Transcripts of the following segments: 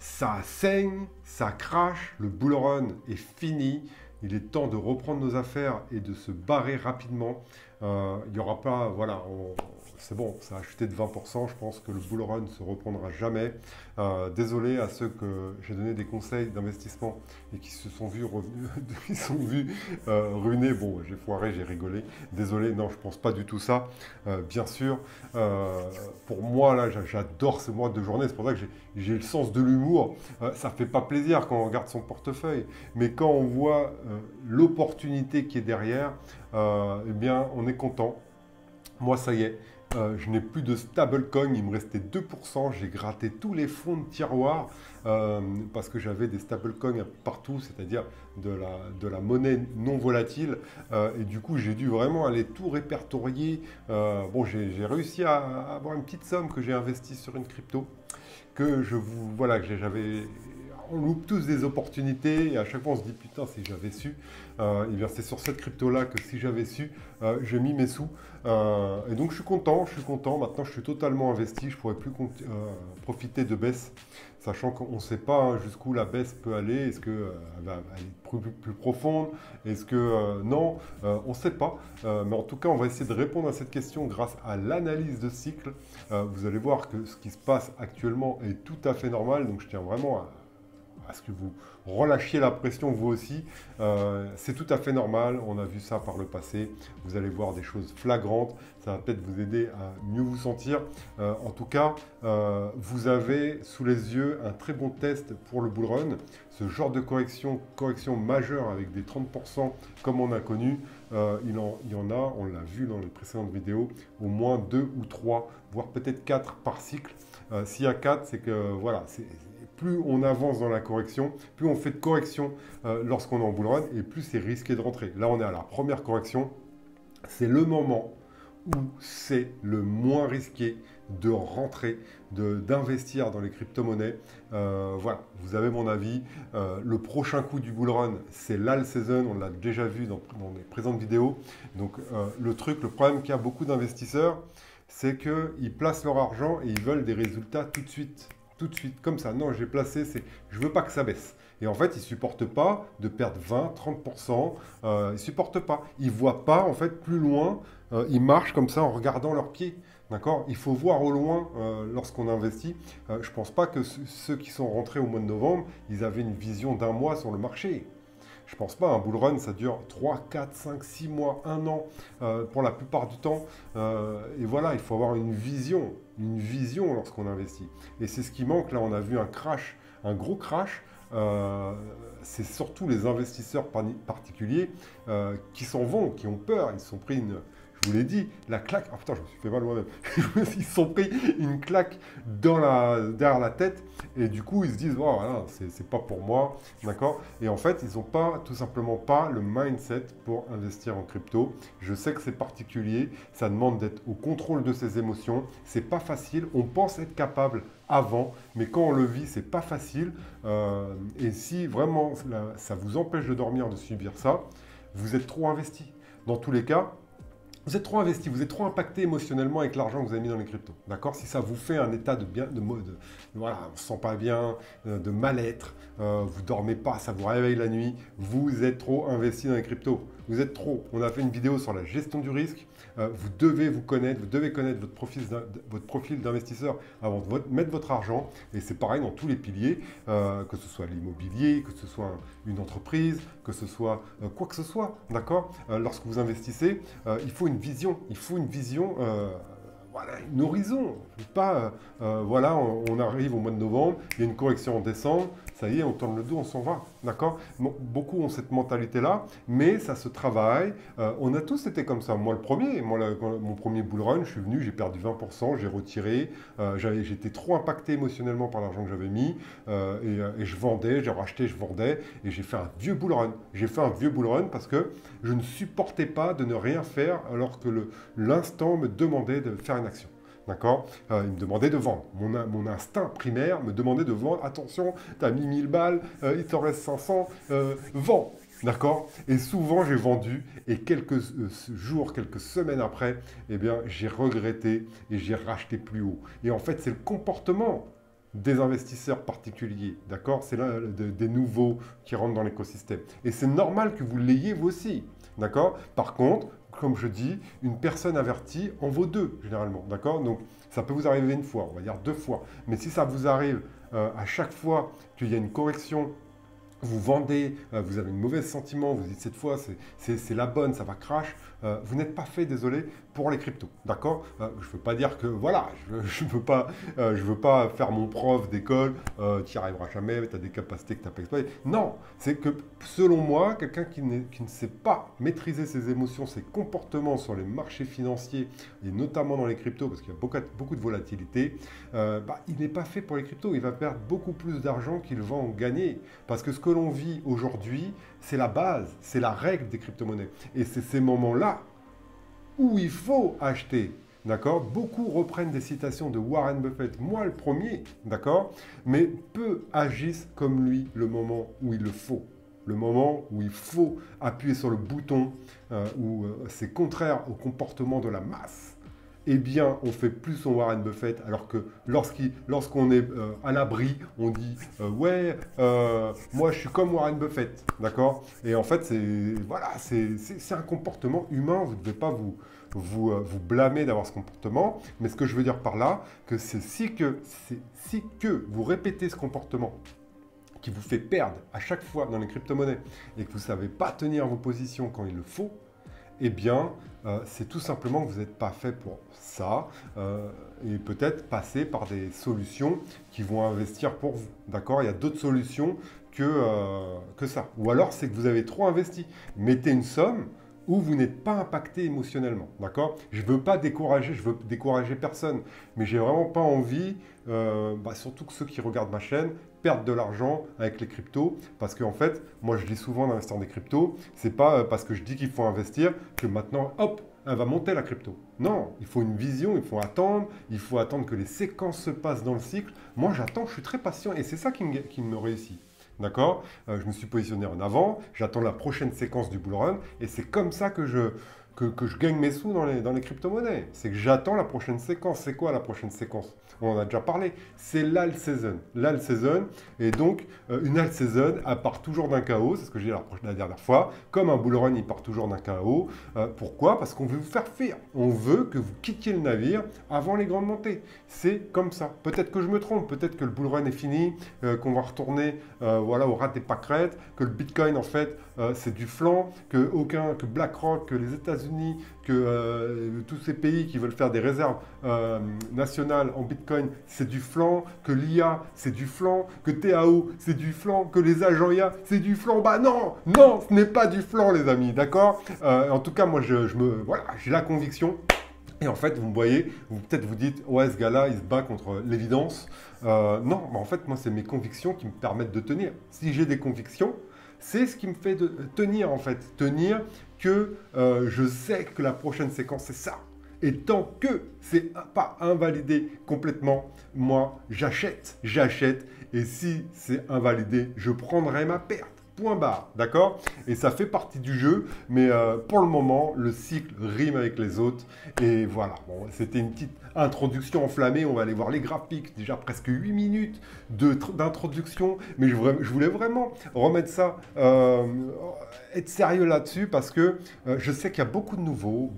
Ça saigne, ça crache, le bull run est fini. Il est temps de reprendre nos affaires et de se barrer rapidement. Il n'y aura pas, voilà, c'est bon, ça a chuté de 20%. Je pense que le bull run ne se reprendra jamais. Désolé à ceux que j'ai donné des conseils d'investissement et qui se sont vus, qui sont vus ruinés. Bon, j'ai foiré, j'ai rigolé. Désolé, non, je pense pas du tout ça. Bien sûr, pour moi, là, j'adore ce mois de journée. C'est pour ça que j'ai le sens de l'humour. Ça fait pas plaisir quand on regarde son portefeuille, mais quand on voit l'opportunité qui est derrière, eh bien, on est content. Moi, ça y est, je n'ai plus de stablecoin, il me restait 2%. J'ai gratté tous les fonds de tiroir parce que j'avais des stablecoins partout, c'est-à-dire de la monnaie non volatile. Et du coup, j'ai dû vraiment aller tout répertorier. Bon, j'ai réussi à avoir une petite somme que j'ai investie sur une crypto que je vous, voilà, que j'avais. On loupe tous des opportunités et à chaque fois on se dit putain si j'avais su. Et bien c'est sur cette crypto là que si j'avais su, j'ai mis mes sous. Et donc je suis content, je suis content. Maintenant je suis totalement investi, je pourrais plus profiter de baisse, sachant qu'on ne sait pas hein, jusqu'où la baisse peut aller. Est-ce qu'elle va aller plus profonde? Est-ce que non? On ne sait pas. Mais en tout cas on va essayer de répondre à cette question grâce à l'analyse de cycle. Vous allez voir que ce qui se passe actuellement est tout à fait normal. Donc je tiens vraiment à ce que vous relâchiez la pression vous aussi. C'est tout à fait normal, on a vu ça par le passé. Vous allez voir des choses flagrantes, ça va peut-être vous aider à mieux vous sentir. En tout cas, vous avez sous les yeux un très bon test pour le bull run. Ce genre de correction majeure avec des 30% comme on a connu, il y en a, on l'a vu dans les précédentes vidéos, au moins 2 ou 3, voire peut-être 4 par cycle. S'il y a 4, c'est que voilà, plus on avance dans la correction, plus on fait de correction lorsqu'on est en bull run et plus c'est risqué de rentrer. Là, on est à la première correction. C'est le moment où c'est le moins risqué de rentrer, d'investir dans les crypto-monnaies. Voilà, vous avez mon avis. Le prochain coup du bull run, c'est l'all season. On l'a déjà vu dans les présentes vidéos. Donc, le problème qu'il y a beaucoup d'investisseurs, c'est qu'ils placent leur argent et ils veulent des résultats tout de suite comme ça. Non, j'ai placé, je veux pas que ça baisse. Et en fait, ils supportent pas de perdre 20, 30%. Ils supportent pas. Ils voient pas en fait plus loin. Ils marchent comme ça en regardant leurs pieds. D'accord? Il faut voir au loin lorsqu'on investit. Je pense pas que ceux qui sont rentrés au mois de novembre, ils avaient une vision d'un mois sur le marché. Je pense pas, un bull run, ça dure 3, 4, 5, 6 mois, 1 an pour la plupart du temps. Et voilà, il faut avoir une vision lorsqu'on investit. Et c'est ce qui manque. Là, on a vu un crash, un gros crash. C'est surtout les investisseurs particuliers qui s'en vont, qui ont peur. Ils se sont pris je vous l'ai dit, la claque. Oh putain, je me suis fait mal moi-même. Ils se sont pris une claque derrière la tête et du coup, ils se disent, oh, voilà, c'est pas pour moi. D'accord? Et en fait, ils n'ont pas, tout simplement pas le mindset pour investir en crypto. Je sais que c'est particulier. Ça demande d'être au contrôle de ses émotions. C'est pas facile. On pense être capable avant, mais quand on le vit, c'est pas facile. Et si vraiment ça vous empêche de dormir, de subir ça, vous êtes trop investi. Dans tous les cas, vous êtes trop investi, vous êtes trop impacté émotionnellement avec l'argent que vous avez mis dans les cryptos. D'accord? Si ça vous fait un état de mode, voilà, on ne se sent pas bien, de mal-être, vous ne dormez pas, ça vous réveille la nuit, vous êtes trop investi dans les cryptos. Vous êtes trop. On a fait une vidéo sur la gestion du risque. Vous devez vous connaître, vous devez connaître votre profil d'investisseur avant de mettre votre argent. Et c'est pareil dans tous les piliers, que ce soit l'immobilier, que ce soit une entreprise, que ce soit quoi que ce soit. D'accord? Lorsque vous investissez, il faut une vision. Il faut une vision. Voilà, un horizon. Pas, voilà, on arrive au mois de novembre, il y a une correction en décembre, ça y est, on tourne le dos, on s'en va. D'accord? Bon, beaucoup ont cette mentalité-là, mais ça se travaille. On a tous été comme ça. Moi, le premier, mon premier bull run, je suis venu, j'ai perdu 20%, j'ai retiré. J'étais trop impacté émotionnellement par l'argent que j'avais mis. Et je vendais, j'ai racheté, je vendais. Et j'ai fait un vieux bull run. J'ai fait un vieux bull run parce que je ne supportais pas de ne rien faire alors que l'instant me demandait de faire une action. D'accord? Il me demandait de vendre. Mon instinct primaire me demandait de vendre. Attention, tu as mis 1000 balles, il t'en reste 500, vends. D'accord? Et souvent, j'ai vendu. Et quelques jours, quelques semaines après, eh bien, j'ai regretté et j'ai racheté plus haut. Et en fait, c'est le comportement. des investisseurs particuliers, d'accord? C'est l'un des nouveaux qui rentrent dans l'écosystème. Et c'est normal que vous l'ayez vous aussi, d'accord? Par contre, comme je dis, une personne avertie en vaut deux, généralement, d'accord? Donc, ça peut vous arriver une fois, on va dire deux fois. Mais si ça vous arrive à chaque fois qu'il y a une correction, vous vendez, vous avez un mauvais sentiment, vous dites cette fois c'est la bonne, ça va crash, vous n'êtes pas fait, désolé, pour les cryptos, d'accord? Je ne veux pas dire que, voilà, je veux pas faire mon prof d'école, tu n'y arriveras jamais, tu as des capacités que tu n'as pas exploitées. Non, c'est que selon moi, quelqu'un qui ne sait pas maîtriser ses émotions, ses comportements sur les marchés financiers, et notamment dans les cryptos, parce qu'il y a beaucoup de volatilité, il n'est pas fait pour les cryptos, il va perdre beaucoup plus d'argent qu'il va en gagner, parce que ce que l'on vit aujourd'hui, c'est la base, c'est la règle des crypto-monnaies. Et c'est ces moments-là où il faut acheter. D'accord? Beaucoup reprennent des citations de Warren Buffett, moi le premier, d'accord? Mais peu agissent comme lui le moment où il le faut. Le moment où il faut appuyer sur le bouton, où c'est contraire au comportement de la masse. Eh bien, on fait plus son Warren Buffett, alors que lorsqu'on est à l'abri, on dit ouais, moi je suis comme Warren Buffett, d'accord? Et en fait, c'est un comportement humain, vous ne devez pas vous blâmer d'avoir ce comportement, mais ce que je veux dire par là, que c'est si que vous répétez ce comportement qui vous fait perdre à chaque fois dans les crypto-monnaies et que vous ne savez pas tenir vos positions quand il le faut, eh bien, c'est tout simplement que vous n'êtes pas fait pour ça et peut-être passer par des solutions qui vont investir pour vous. D'accord? Il y a d'autres solutions que ça. Ou alors, c'est que vous avez trop investi. Mettez une somme où vous n'êtes pas impacté émotionnellement. D'accord? Je ne veux pas décourager, je veux décourager personne, mais j'ai vraiment pas envie, surtout que ceux qui regardent ma chaîne, perdre de l'argent avec les cryptos, parce qu'en fait, moi je dis souvent d'investir dans des cryptos, c'est pas parce que je dis qu'il faut investir que maintenant, hop, elle va monter la crypto. Non, il faut une vision, il faut attendre que les séquences se passent dans le cycle. Moi j'attends, je suis très patient et c'est ça qui me réussit. D'accord? Je me suis positionné en avant, j'attends la prochaine séquence du bull run et c'est comme ça que je gagne mes sous dans les crypto-monnaies. C'est que j'attends la prochaine séquence. C'est quoi la prochaine séquence? On en a déjà parlé. C'est l'alt season. L'alt season. Et donc, une alt season, elle part toujours d'un chaos. C'est ce que j'ai dit la dernière fois. Comme un bull run, il part toujours d'un chaos. Pourquoi? Parce qu'on veut vous faire fuir. On veut que vous quittiez le navire avant les grandes montées. C'est comme ça. Peut-être que je me trompe. Peut-être que le bull run est fini, qu'on va retourner au rat des pâquerettes, que le Bitcoin, en fait, c'est du flan, que BlackRock, que les États-Unis, que tous ces pays qui veulent faire des réserves nationales en Bitcoin, c'est du flan, que l'IA, c'est du flan, que TAO, c'est du flan, que les agents IA, c'est du flan. Bah non, non, ce n'est pas du flan, les amis, d'accord? En tout cas, moi, j'ai la conviction. Et en fait, vous me voyez, peut-être vous dites, ouais, ce gars-là, il se bat contre l'évidence. Non, mais en fait, moi, c'est mes convictions qui me permettent de tenir. Si j'ai des convictions, c'est ce qui me fait tenir, en fait. Tenir que je sais que la prochaine séquence, c'est ça. Et tant que c'est pas invalidé complètement, moi, j'achète. Et si c'est invalidé, je prendrai ma perte. Point barre, d'accord? Et ça fait partie du jeu, mais pour le moment, le cycle rime avec les autres. Et voilà, bon, c'était une petite introduction enflammée. On va aller voir les graphiques. Déjà presque 8 minutes d'introduction. Mais je voulais vraiment remettre ça, être sérieux là-dessus, parce que je sais qu'il y a beaucoup de nouveaux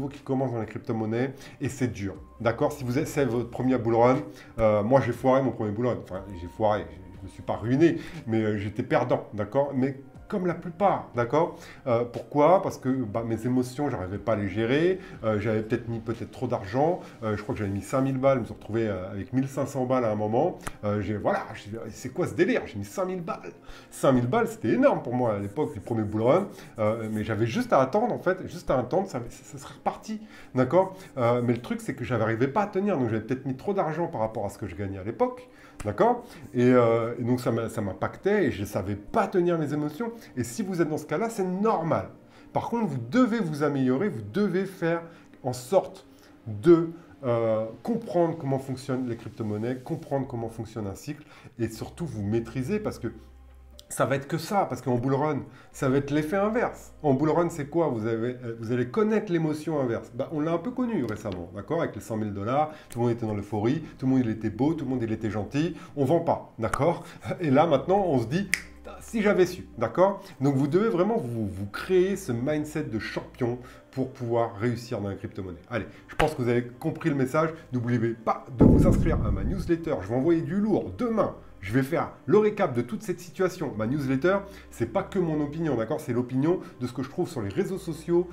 qui commencent dans les crypto-monnaies. Et c'est dur, d'accord? Si vous êtes votre premier bull run, moi j'ai foiré mon premier bull run. Enfin, j'ai foiré. Je ne me suis pas ruiné, mais j'étais perdant, d'accord? Mais comme la plupart, d'accord? Pourquoi? Parce que mes émotions, je n'arrivais pas à les gérer. J'avais peut-être mis trop d'argent. Je crois que j'avais mis 5000 balles. Je me suis retrouvé avec 1500 balles à un moment. Voilà, c'est quoi ce délire? J'ai mis 5000 balles. 5000 balles, c'était énorme pour moi à l'époque du premier bull run. Mais j'avais juste à attendre, en fait. Juste à attendre, ça serait reparti, d'accord? Mais le truc, c'est que je n'arrivais pas à tenir. Donc, j'avais peut-être mis trop d'argent par rapport à ce que je gagnais à l'époque. D'accord? Et donc ça m'impactait et je ne savais pas tenir mes émotions. Et si vous êtes dans ce cas-là, c'est normal. Par contre, vous devez vous améliorer, vous devez faire en sorte de comprendre comment fonctionnent les crypto-monnaies, comprendre comment fonctionne un cycle et surtout vous maîtriser parce que ça va être que ça, parce qu'en bull run, ça va être l'effet inverse. En bull run, c'est quoi? Vous allez connaître l'émotion inverse. Bah, on l'a un peu connu récemment, d'accord? Avec les 100 000 $, tout le monde était dans l'euphorie, tout le monde il était beau, tout le monde il était gentil, on vend pas, d'accord? Et là maintenant, on se dit, si j'avais su, d'accord? Donc vous devez vraiment vous créer ce mindset de champion pour pouvoir réussir dans la crypto-monnaie. Allez, je pense que vous avez compris le message. N'oubliez pas de vous inscrire à ma newsletter. Je vais envoyer du lourd demain. Je vais faire le récap de toute cette situation. Ma newsletter, c'est pas que mon opinion, d'accord? C'est l'opinion de ce que je trouve sur les réseaux sociaux,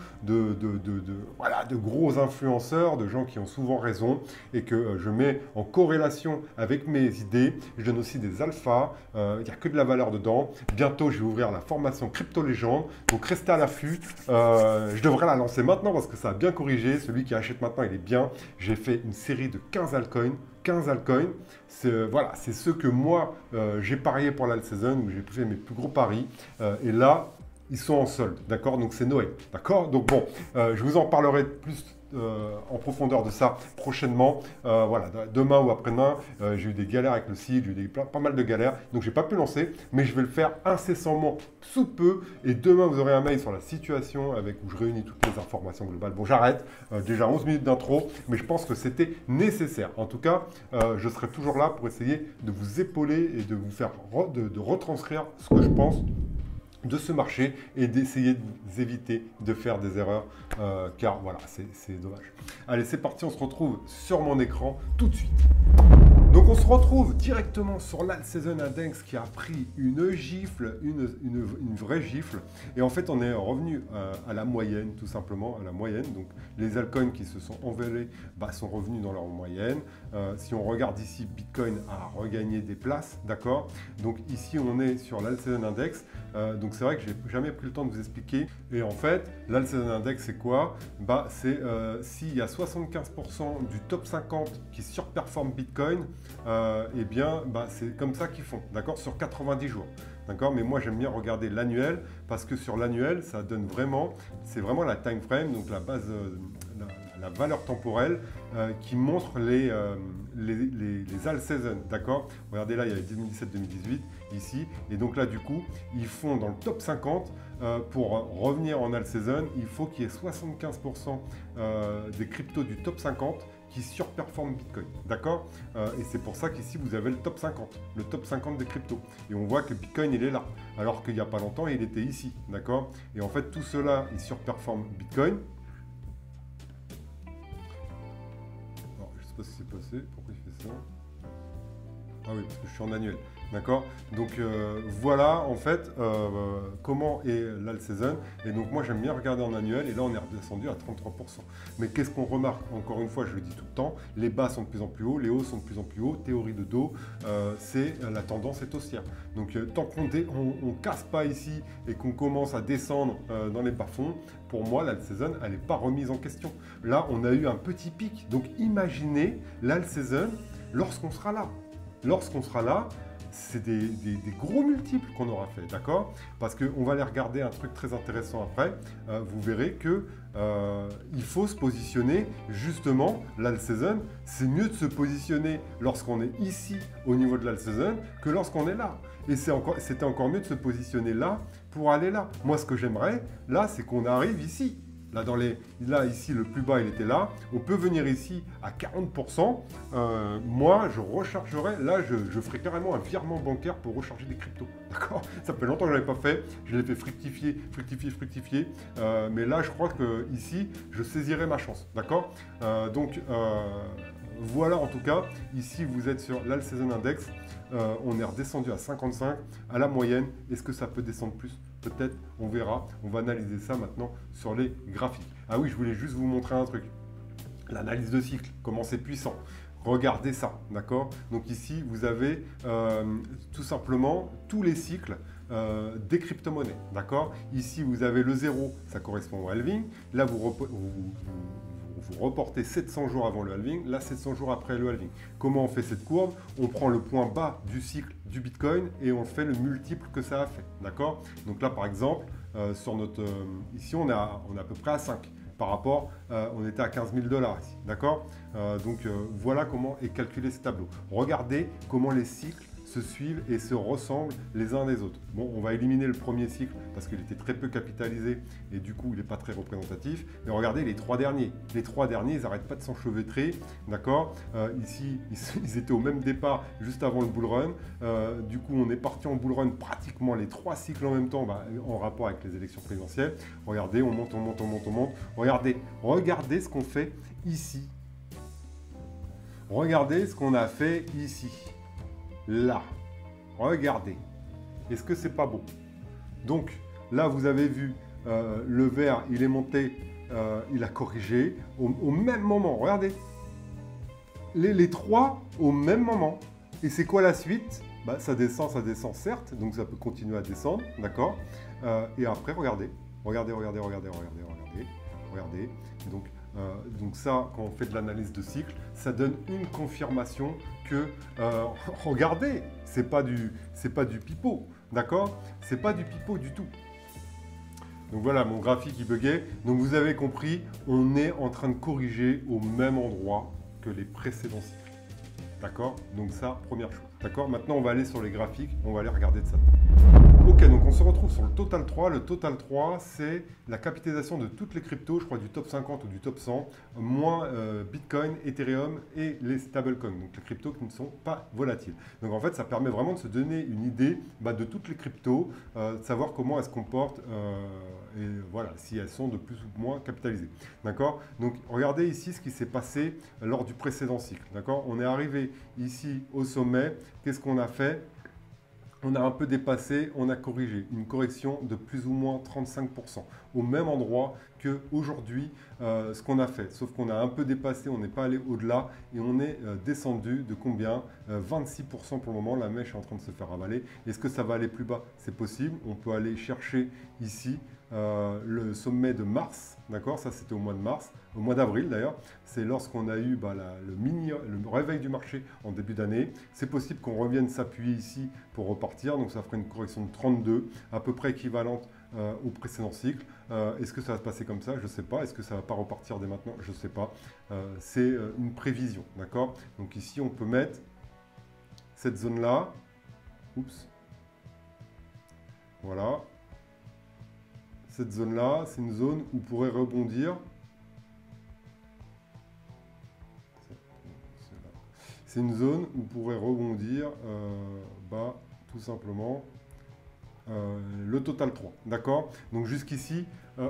voilà, de gros influenceurs, de gens qui ont souvent raison et que je mets en corrélation avec mes idées. Je donne aussi des alphas. Il n'y a que de la valeur dedans. Bientôt, je vais ouvrir la formation Crypto Légende. Donc, restez à l'affût. Je devrais la lancer maintenant parce que ça a bien corrigé. Celui qui achète maintenant, il est bien. J'ai fait une série de 15 altcoins. 15 altcoins, voilà, c'est ceux que moi j'ai parié pour l'alt season, où j'ai fait mes plus gros paris. Et là, ils sont en solde, d'accord? Donc c'est Noël, d'accord? Donc bon, je vous en parlerai plus en profondeur de ça prochainement. Voilà, demain ou après-demain, j'ai eu des galères avec le site, j'ai eu pas mal de galères, donc j'ai pas pu lancer, mais je vais le faire incessamment sous peu. Et demain, vous aurez un mail sur la situation où je réunis toutes les informations globales. Bon, j'arrête, déjà 11 minutes d'intro, mais je pense que c'était nécessaire. En tout cas, je serai toujours là pour essayer de vous épauler et de vous faire de retranscrire ce que je pense de ce marché et d'essayer d'éviter de faire des erreurs car voilà, c'est dommage. Allez, c'est parti, on se retrouve sur mon écran tout de suite. Donc on se retrouve directement sur l'alt season index qui a pris une gifle, une vraie gifle. Et en fait, on est revenu à la moyenne, tout simplement, à la moyenne. Donc les altcoins qui se sont envolés sont revenus dans leur moyenne. Si on regarde ici, Bitcoin a regagné des places, d'accord? Donc ici, on est sur l'alt season index. Donc c'est vrai que j'ai jamais pris le temps de vous expliquer. Et en fait, l'alt season index, c'est quoi? C'est s'il y a 75% du top 50 qui surperforme Bitcoin, eh bien, c'est comme ça qu'ils font, d'accord, sur 90 jours. D'accord, mais moi j'aime bien regarder l'annuel parce que sur l'annuel, ça donne vraiment, c'est vraiment la time frame, donc la base, la valeur temporelle qui montre les alt season, d'accord. Regardez là, il y a 2017-2018 ici, et donc là du coup, ils font dans le top 50 pour revenir en alt season, il faut qu'il y ait 75% des cryptos du top 50 qui surperforment Bitcoin, d'accord. Et c'est pour ça qu'ici, vous avez le top 50 des cryptos. Et on voit que Bitcoin, il est là, alors qu'il n'y a pas longtemps, il était ici, d'accord. Et en fait, tout cela, il surperforme Bitcoin. Alors, je ne sais pas ce qui s'est passé, pourquoi il fait ça? Ah oui, parce que je suis en annuel. D'accord. Donc voilà en fait comment est l'alt season. Et donc moi j'aime bien regarder en annuel et là on est redescendu à 33%. Mais qu'est-ce qu'on remarque? Encore une fois, je le dis tout le temps, les bas sont de plus en plus hauts, les hauts sont de plus en plus hauts. Théorie de dos, c'est la tendance est haussière. Donc tant qu'on ne casse pas ici et qu'on commence à descendre dans les bas-fonds, pour moi l'alt season elle n'est pas remise en question. Là on a eu un petit pic. Donc imaginez l'alt season lorsqu'on sera là. Lorsqu'on sera là, c'est des gros multiples qu'on aura fait, d'accord? Parce qu'on va aller regarder un truc très intéressant après. Vous verrez que il faut se positionner justement, l'alt season, c'est mieux de se positionner lorsqu'on est ici au niveau de l'alt season que lorsqu'on est là. Et c'était encore mieux de se positionner là pour aller là. Moi, ce que j'aimerais, là, c'est qu'on arrive ici. Là, ici, le plus bas, il était là. On peut venir ici à 40%. Moi, je rechargerai. Là, je ferai carrément un virement bancaire pour recharger des cryptos. D'accord? Ça fait longtemps que je ne l'avais pas fait. Je l'ai fait fructifier. Mais là, je crois que ici, je saisirai ma chance. D'accord? Voilà, en tout cas, ici, vous êtes sur l'alt season index. On est redescendu à 55 à la moyenne. Est-ce que ça peut descendre plus? Peut-être, on verra. On va analyser ça maintenant sur les graphiques. Ah oui, je voulais juste vous montrer un truc. L'analyse de cycle, comment c'est puissant. Regardez ça, d'accord? Donc ici, vous avez tout simplement tous les cycles des crypto-monnaies, d'accord? Ici, vous avez le 0, ça correspond au halving. Là, vous reportez 700 jours avant le halving, là 700 jours après le halving. Comment on fait cette courbe? On prend le point bas du cycle du Bitcoin et on fait le multiple que ça a fait, d'accord? Donc là par exemple, sur notre, ici on est à peu près à 5 par rapport, on était à 15 000 $ ici, d'accord? Voilà comment est calculé ce tableau. Regardez comment les cycles se suivent et se ressemblent les uns des autres. Bon, on va éliminer le premier cycle parce qu'il était très peu capitalisé et du coup, il n'est pas très représentatif. Mais regardez les 3 derniers. Les 3 derniers, ils n'arrêtent pas de s'enchevêtrer, d'accord. Ici, ils étaient au même départ juste avant le bull run. Du coup, on est parti en bull run pratiquement les 3 cycles en même temps, en rapport avec les élections présidentielles. Regardez, on monte, on monte, on monte, on monte. Regardez ce qu'on fait ici. Regardez ce qu'on a fait ici. Là. Regardez. Est-ce que c'est pas beau? Donc, là, vous avez vu, le vert, il est monté, il a corrigé au même moment. Regardez. Les 3 au même moment. Et c'est quoi la suite? Ça descend certes, donc ça peut continuer à descendre, d'accord. Et après, regardez. Regardez. Donc ça, quand on fait de l'analyse de cycle, ça donne une confirmation que, regardez, c'est pas du pipeau, d'accord? C'est pas du pipeau du tout. Donc voilà, mon graphique il buguait. Donc vous avez compris, on est en train de corriger au même endroit que les précédents cycles. D'accord? Donc ça, première chose. D'accord? Maintenant, on va aller sur les graphiques, on va aller regarder de ça. Ok, donc on se retrouve sur le Total 3. Le Total 3, c'est la capitalisation de toutes les cryptos, je crois du top 50 ou du top 100, moins Bitcoin, Ethereum et les stablecoins, donc les cryptos qui ne sont pas volatiles. Donc en fait, ça permet vraiment de se donner une idée de toutes les cryptos, de savoir comment elles se comportent et voilà, si elles sont de plus ou moins capitalisées. D'accord? Donc regardez ici ce qui s'est passé lors du précédent cycle. D'accord? On est arrivé ici au sommet. Qu'est-ce qu'on a fait? On a un peu dépassé, on a corrigé. Une correction de plus ou moins 35%. Au même endroit qu'aujourd'hui, ce qu'on a fait. Sauf qu'on a un peu dépassé, on n'est pas allé au-delà et on est descendu de combien 26% pour le moment. La mèche est en train de se faire avaler. Est-ce que ça va aller plus bas? C'est possible. On peut aller chercher ici le sommet de mars. D'accord? Ça, c'était au mois de mars. Au mois d'avril d'ailleurs, c'est lorsqu'on a eu le réveil du marché en début d'année. C'est possible qu'on revienne s'appuyer ici pour repartir, donc ça ferait une correction de 32, à peu près équivalente au précédent cycle. Est-ce que ça va se passer comme ça? Je ne sais pas. Est-ce que ça ne va pas repartir dès maintenant? Je ne sais pas. C'est une prévision, d'accord? Donc ici, on peut mettre cette zone-là. Oups. Voilà. Cette zone-là, c'est une zone où pourrait rebondir. C'est une zone où pourrait rebondir tout simplement le Total 3. D'accord? Donc jusqu'ici,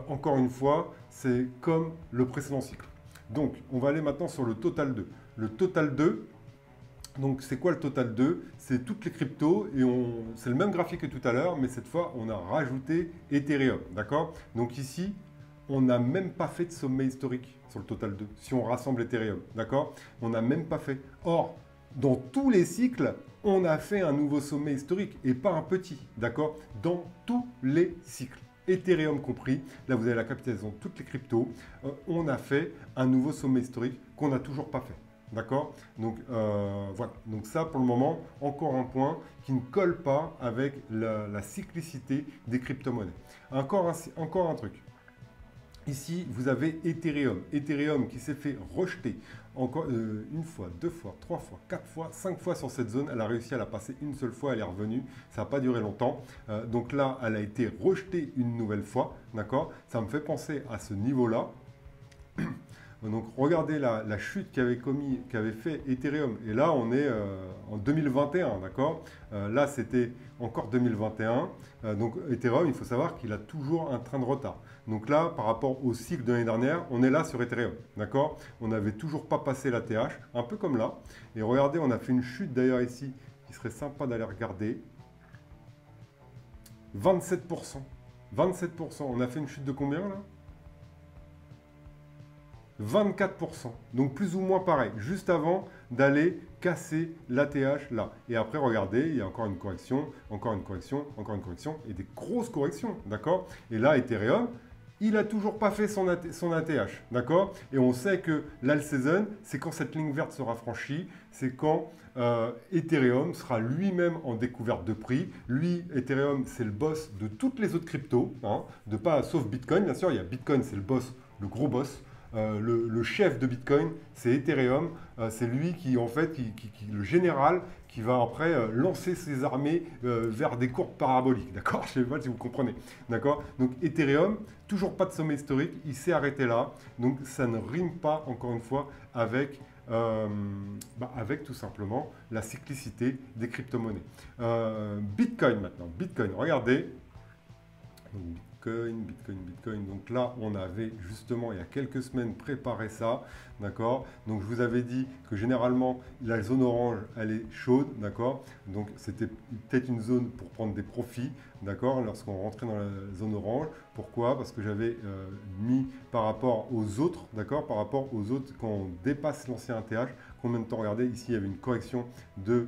encore une fois, c'est comme le précédent cycle. Donc, on va aller maintenant sur le Total 2. Le Total 2, donc c'est quoi le Total 2? C'est toutes les cryptos et c'est le même graphique que tout à l'heure, mais cette fois, on a rajouté Ethereum. D'accord? Donc ici, on n'a même pas fait de sommet historique sur le Total 2, si on rassemble Ethereum, d'accord? On n'a même pas fait. Or, dans tous les cycles, on a fait un nouveau sommet historique, et pas un petit, d'accord? Dans tous les cycles, Ethereum compris, là vous avez la capitalisation de toutes les cryptos, on a fait un nouveau sommet historique qu'on n'a toujours pas fait. D'accord? Donc voilà. Donc ça, pour le moment, encore un point qui ne colle pas avec la cyclicité des crypto-monnaies. Encore un truc. Ici, vous avez Ethereum. Ethereum qui s'est fait rejeter encore une fois, 2 fois, 3 fois, 4 fois, 5 fois sur cette zone. Elle a réussi à la passer une seule fois, elle est revenue. Ça n'a pas duré longtemps. Donc là, elle a été rejetée une nouvelle fois. D'accord? Ça me fait penser à ce niveau-là. Donc regardez la chute qu'avait fait Ethereum. Et là, on est en 2021, d'accord? Là, c'était encore 2021. Donc Ethereum, il faut savoir qu'il a toujours un train de retard. Donc là, par rapport au cycle de l'année dernière, on est là sur Ethereum, d'accord? On n'avait toujours pas passé la TH, un peu comme là. Et regardez, on a fait une chute d'ailleurs ici, qui serait sympa d'aller regarder. 27%. 27%. On a fait une chute de combien là? 24%. Donc plus ou moins pareil, juste avant d'aller casser l'ATH là. Et après, regardez, il y a encore une correction, encore une correction, encore une correction, et des grosses corrections, d'accord? Et là, Ethereum, il n'a toujours pas fait son ATH, d'accord? Et on sait que l'all season, c'est quand cette ligne verte sera franchie, c'est quand Ethereum sera lui-même en découverte de prix. Lui, Ethereum, c'est le boss de toutes les autres cryptos, hein, sauf Bitcoin, bien sûr. Il y a Bitcoin, c'est le boss, le gros boss. le chef de Bitcoin, c'est Ethereum. C'est lui qui, en fait, le général, qui va après lancer ses armées vers des courbes paraboliques. D'accord? Je ne sais pas si vous comprenez. D'accord? Donc Ethereum, toujours pas de sommet historique, il s'est arrêté là. Donc ça ne rime pas, encore une fois, avec tout simplement la cyclicité des crypto-monnaies. Bitcoin maintenant. Bitcoin, regardez. Donc, Bitcoin. Donc là, on avait justement il y a quelques semaines préparé ça, d'accord? Donc je vous avais dit que généralement la zone orange, elle est chaude, d'accord? Donc c'était peut-être une zone pour prendre des profits, d'accord? Lorsqu'on rentrait dans la zone orange. Pourquoi? Parce que j'avais mis par rapport aux autres, d'accord? Par rapport aux autres, quand on dépasse l'ancien ATH, combien de temps? Regardez, ici il y avait une correction de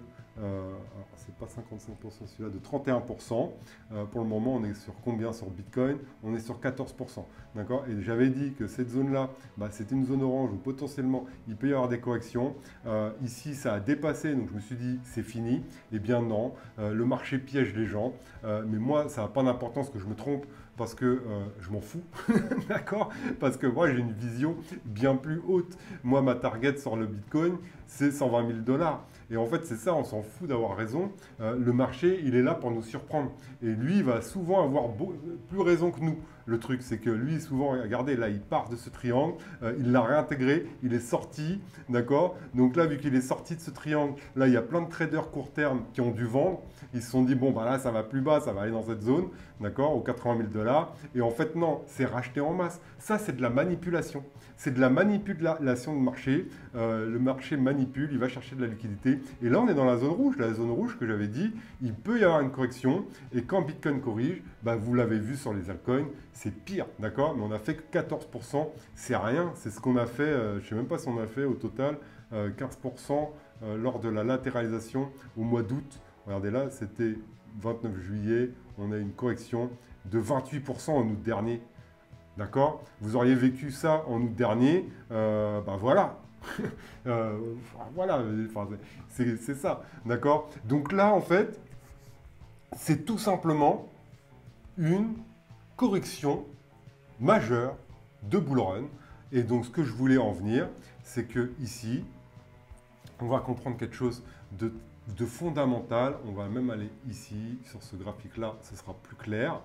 c'est pas 55% celui-là, de 31%. Pour le moment, on est sur combien sur Bitcoin? On est sur 14%. D'accord? Et j'avais dit que cette zone-là, c'était une zone orange où potentiellement il peut y avoir des corrections. Ici, ça a dépassé, donc je me suis dit c'est fini. Eh bien non, le marché piège les gens. Mais moi, ça n'a pas d'importance que je me trompe parce que je m'en fous, d'accord? Parce que moi, j'ai une vision bien plus haute. Moi, ma target sur le Bitcoin, c'est 120 000 $. Et en fait, c'est ça, on s'en fout d'avoir raison. Le marché, il est là pour nous surprendre. Et lui, il va souvent avoir plus raison que nous. Le truc, c'est que lui, souvent, regardez, là, il part de ce triangle, il l'a réintégré, il est sorti, d'accord? Donc là, vu qu'il est sorti de ce triangle, là, il y a plein de traders court terme qui ont dû vendre. Ils se sont dit, bon, là, ça va plus bas, ça va aller dans cette zone, d'accord, aux 80 000 $. Et en fait, non, c'est racheté en masse. Ça, c'est de la manipulation. C'est de la manipulation de marché. Le marché manipule, il va chercher de la liquidité. Et là, on est dans la zone rouge. La zone rouge que j'avais dit, il peut y avoir une correction. Et quand Bitcoin corrige, vous l'avez vu sur les altcoins, c'est pire, d'accord? Mais on a fait que 14%, c'est rien. C'est ce qu'on a fait, je ne sais même pas si on a fait au total 15% lors de la latéralisation au mois d'août. Regardez là, c'était 29 juillet, on a une correction de 28% en août dernier. D'accord? Vous auriez vécu ça en août dernier, voilà. Voilà, c'est ça. D'accord? Donc là, en fait, c'est tout simplement une correction majeure de bull run. Et donc, ce que je voulais en venir, c'est que ici, on va comprendre quelque chose de fondamental. On va même aller ici, sur ce graphique-là, ce sera plus clair.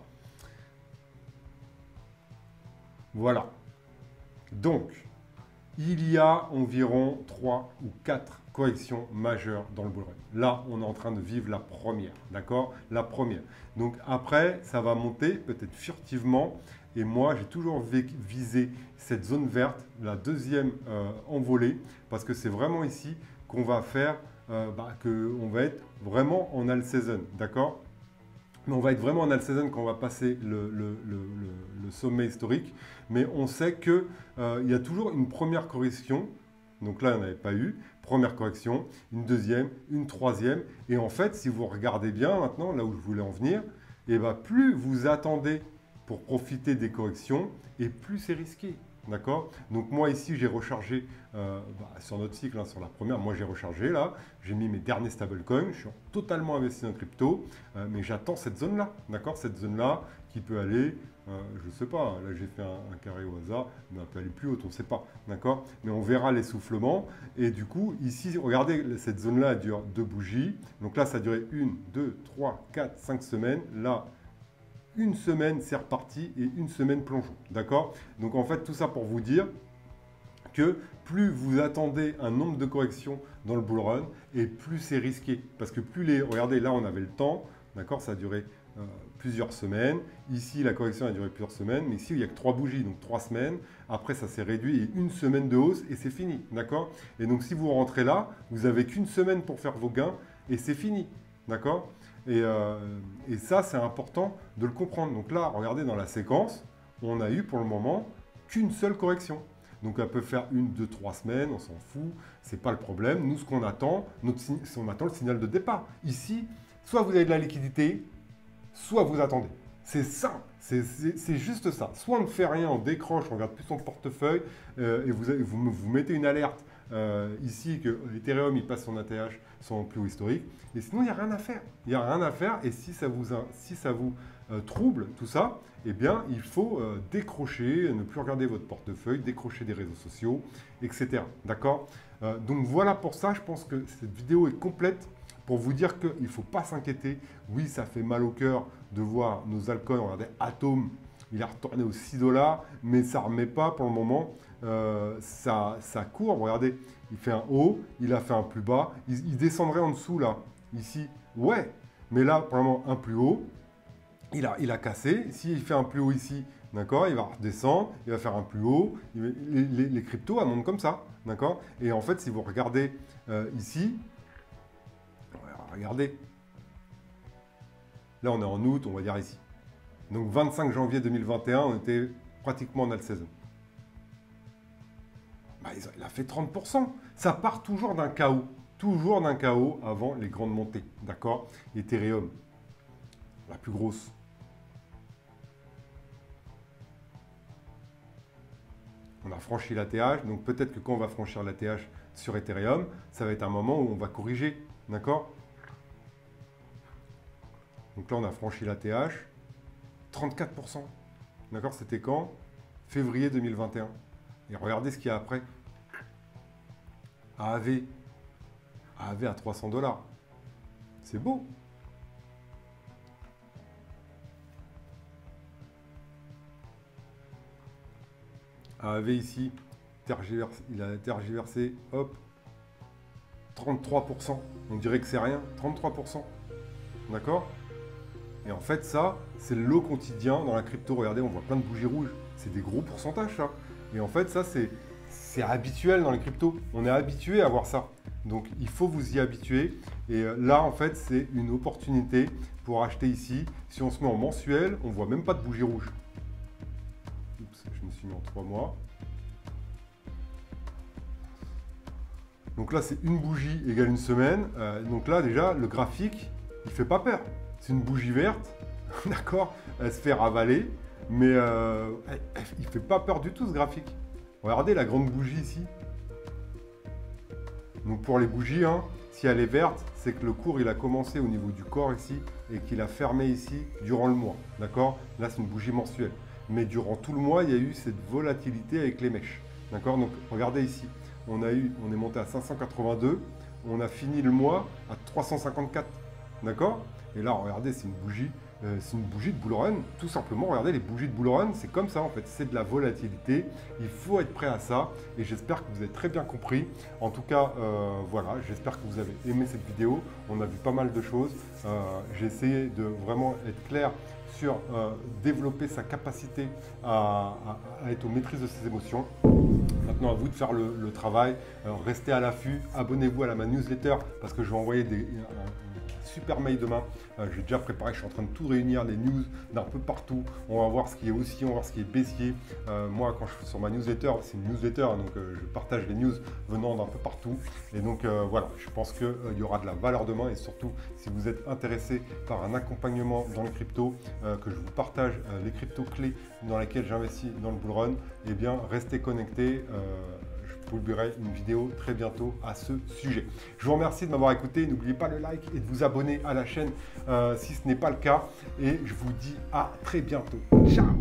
Voilà. Donc, il y a environ 3 ou 4 corrections majeures dans le bull run. Là, on est en train de vivre la première, d'accord? La première. Donc après, ça va monter, peut-être furtivement. Et moi, j'ai toujours visé cette zone verte, la deuxième envolée, parce que c'est vraiment ici qu'on va faire, qu'on va être vraiment en all season, d'accord? Mais on va être vraiment en all season quand on va passer le sommet historique. Mais on sait qu'il y a toujours une première correction. Donc là, il n'y en avait pas eu. Première correction, une deuxième, une troisième. Et en fait, si vous regardez bien maintenant, là où je voulais en venir, plus vous attendez pour profiter des corrections, et plus c'est risqué. D'accord? Donc moi ici, j'ai rechargé sur notre cycle, sur la première, moi j'ai rechargé là, j'ai mis mes derniers stablecoins, je suis totalement investi en crypto, mais j'attends cette zone-là, d'accord? Cette zone-là qui peut aller, je ne sais pas, là j'ai fait un carré au hasard, mais elle peut aller plus haut, on ne sait pas, d'accord? Mais on verra l'essoufflement, et du coup, ici, regardez, cette zone-là dure 2 bougies, donc là ça a duré 1, 2, 3, 4, 5 semaines, là, une semaine, c'est reparti, et une semaine plongeon. D'accord? Donc en fait, tout ça pour vous dire que plus vous attendez un nombre de corrections dans le bull run, et plus c'est risqué. Parce que plus les... Regardez, là, on avait le temps. D'accord? Ça a duré plusieurs semaines. Ici, la correction a duré plusieurs semaines. Mais ici, il n'y a que 3 bougies, donc 3 semaines. Après, ça s'est réduit et une semaine de hausse, et c'est fini. D'accord? Et donc, si vous rentrez là, vous n'avez qu'une semaine pour faire vos gains, et c'est fini. D'accord? Et ça, c'est important de le comprendre. Donc là, regardez dans la séquence, on a eu pour le moment qu'une seule correction. Donc elle peut faire 1, 2, 3 semaines, on s'en fout, c'est pas le problème. Nous, ce qu'on attend, on attend le signal de départ. Ici, soit vous avez de la liquidité, soit vous attendez. C'est simple, c'est juste ça. Soit on ne fait rien, on décroche, on regarde plus son portefeuille et vous mettez une alerte ici que Ethereum il passe son ATH, son plus haut historique. Et sinon, il n'y a rien à faire. Il n'y a rien à faire. Et si ça vous trouble tout ça, eh bien, il faut décrocher, ne plus regarder votre portefeuille, décrocher des réseaux sociaux, etc. D'accord? Donc voilà pour ça, je pense que cette vidéo est complète pour vous dire qu'il ne faut pas s'inquiéter. Oui, ça fait mal au cœur de voir nos altcoins. Regardez, Atom, il a retourné aux 6 $, mais ça ne remet pas pour le moment sa courbe. Regardez, il fait un haut, il a fait un plus bas. Il descendrait en dessous là, ici. Ouais, mais là, pour le moment, un plus haut. Il a cassé. S'il fait un plus haut ici, d'accord, il va redescendre, il va faire un plus haut. Les cryptos, elles montent comme ça, d'accord. Et en fait, si vous regardez ici, regardez. Là, on est en août, on va dire ici. Donc, 25 janvier 2021, on était pratiquement en alt season. Bah, il a fait 30%. Ça part toujours d'un chaos. Toujours d'un chaos avant les grandes montées, d'accord. Ethereum, la plus grosse. On a franchi l'ATH, donc peut-être que quand on va franchir l'ATH sur Ethereum, ça va être un moment où on va corriger, d'accord? Donc là, on a franchi l'ATH, 34%. D'accord? C'était quand? Février 2021. Et regardez ce qu'il y a après. AAV à 300 $. C'est beau. AAV ici, il a tergiversé, hop, 33%. On dirait que c'est rien, 33%. D'accord? Et en fait, ça, c'est le lot quotidien dans la crypto. Regardez, on voit plein de bougies rouges. C'est des gros pourcentages, ça. Et en fait, ça, c'est habituel dans les cryptos. On est habitué à voir ça. Donc, il faut vous y habituer. Et là, en fait, c'est une opportunité pour acheter ici. Si on se met en mensuel, on ne voit même pas de bougies rouges. Oups, je me suis mis en 3 mois. Donc là, c'est une bougie égale une semaine. Donc là, déjà, le graphique, il ne fait pas peur. C'est une bougie verte, d'accord? Elle se fait ravaler, mais il ne fait pas peur du tout, ce graphique. Regardez la grande bougie ici. Donc pour les bougies, hein, si elle est verte, c'est que le cours, il a commencé au niveau du corps ici et qu'il a fermé ici durant le mois, d'accord? Là, c'est une bougie mensuelle. Mais durant tout le mois, il y a eu cette volatilité avec les mèches, d'accord? Donc regardez ici, on est monté à 582, on a fini le mois à 354, d'accord? Et là, regardez, c'est une bougie de bull run. Tout simplement, regardez, les bougies de bull run, c'est comme ça en fait. C'est de la volatilité. Il faut être prêt à ça. Et j'espère que vous avez très bien compris. En tout cas, voilà, j'espère que vous avez aimé cette vidéo. On a vu pas mal de choses. J'ai essayé de vraiment être clair sur développer sa capacité à être aux maîtrises de ses émotions. Maintenant, à vous de faire le travail. Restez à l'affût. Abonnez-vous à ma newsletter parce que je vais envoyer super mail demain. J'ai déjà préparé, je suis en train de tout réunir, des news d'un peu partout. On va voir ce qui est haussier, on va voir ce qui est baissier. Moi, quand je suis sur ma newsletter, c'est une newsletter, donc je partage les news venant d'un peu partout. Et donc voilà, je pense qu'il y aura de la valeur demain. Et surtout, si vous êtes intéressé par un accompagnement dans les cryptos, que je vous partage les cryptos clés dans lesquelles j'investis dans le bull run, eh bien, restez connectés. Je publierai une vidéo très bientôt à ce sujet. Je vous remercie de m'avoir écouté. N'oubliez pas le like et de vous abonner à la chaîne si ce n'est pas le cas. Et je vous dis à très bientôt. Ciao!